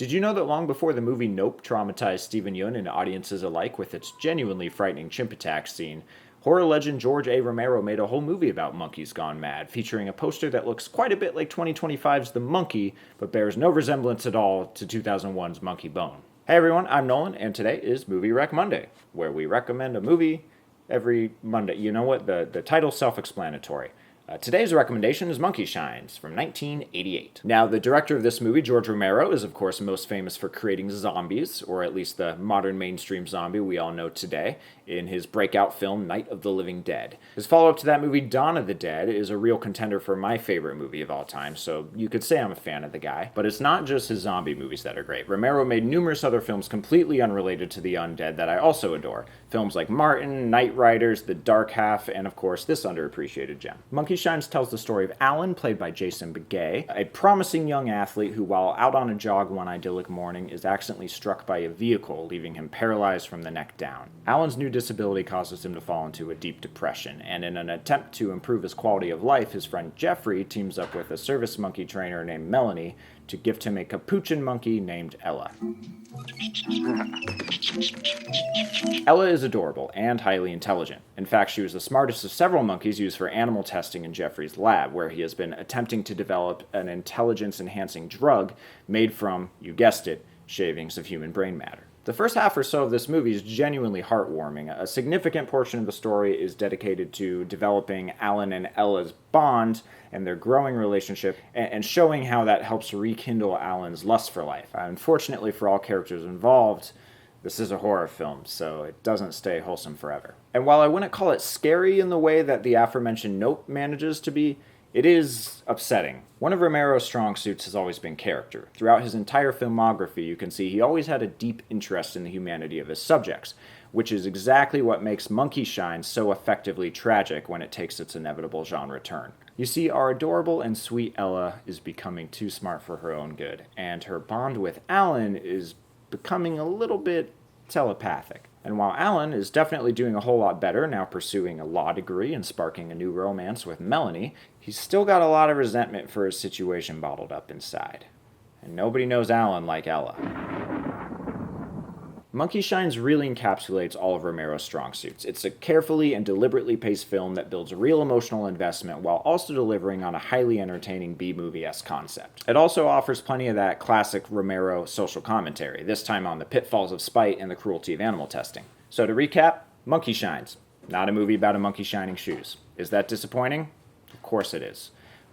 Did you know that long before the movie Nope traumatized Steven Yeun and audiences alike with its genuinely frightening chimp attack scene, horror legend George A. Romero made a whole movie about monkeys gone mad, featuring a poster that looks quite a bit like 2025's The Monkey, but bears no resemblance at all to 2001's Monkey Bone. Hey everyone, I'm Nolan, and today is Movie Rec Monday, where we recommend a movie every Monday. You know what? The title's self-explanatory. Today's recommendation is Monkey Shines from 1988. Now, the director of this movie, George Romero, is of course most famous for creating zombies, or at least the modern mainstream zombie we all know today, in his breakout film Night of the Living Dead. His follow-up to that movie, Dawn of the Dead, is a real contender for my favorite movie of all time, so you could say I'm a fan of the guy. But it's not just his zombie movies that are great. Romero made numerous other films completely unrelated to the undead that I also adore. Films like Martin, Night Riders, The Dark Half, and of course this underappreciated gem. Monkey Shines tells the story of Alan, played by Jason Begay, a promising young athlete who, while out on a jog one idyllic morning, is accidentally struck by a vehicle, leaving him paralyzed from the neck down. Alan's new disability causes him to fall into a deep depression, and in an attempt to improve his quality of life, his friend Jeffrey teams up with a service monkey trainer named Melanie to gift him a capuchin monkey named Ella. Ella is adorable and highly intelligent. In fact, she was the smartest of several monkeys used for animal testing in Jeffrey's lab, where he has been attempting to develop an intelligence-enhancing drug made from, you guessed it, shavings of human brain matter. The first half or so of this movie is genuinely heartwarming. A significant portion of the story is dedicated to developing Alan and Ella's bond and their growing relationship, and showing how that helps rekindle Alan's lust for life. Unfortunately for all characters involved, this is a horror film, so it doesn't stay wholesome forever. And while I wouldn't call it scary in the way that the aforementioned Nope manages to be, it is upsetting. One of Romero's strong suits has always been character. Throughout his entire filmography, you can see he always had a deep interest in the humanity of his subjects, which is exactly what makes Monkey Shine so effectively tragic when it takes its inevitable genre turn. You see, our adorable and sweet Ella is becoming too smart for her own good, and her bond with Alan is becoming a little bit telepathic. And while Alan is definitely doing a whole lot better, now pursuing a law degree and sparking a new romance with Melanie, he's still got a lot of resentment for his situation bottled up inside. And nobody knows Alan like Ella. Monkey Shines really encapsulates all of Romero's strong suits. It's a carefully and deliberately paced film that builds real emotional investment while also delivering on a highly entertaining B-movie-esque concept. It also offers plenty of that classic Romero social commentary, this time on the pitfalls of spite and the cruelty of animal testing. So to recap, Monkey Shines, not a movie about a monkey shining shoes. Is that disappointing? Of course it is.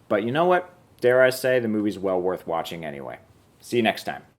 But you know what? Dare I say, the movie's well worth watching anyway. See you next time.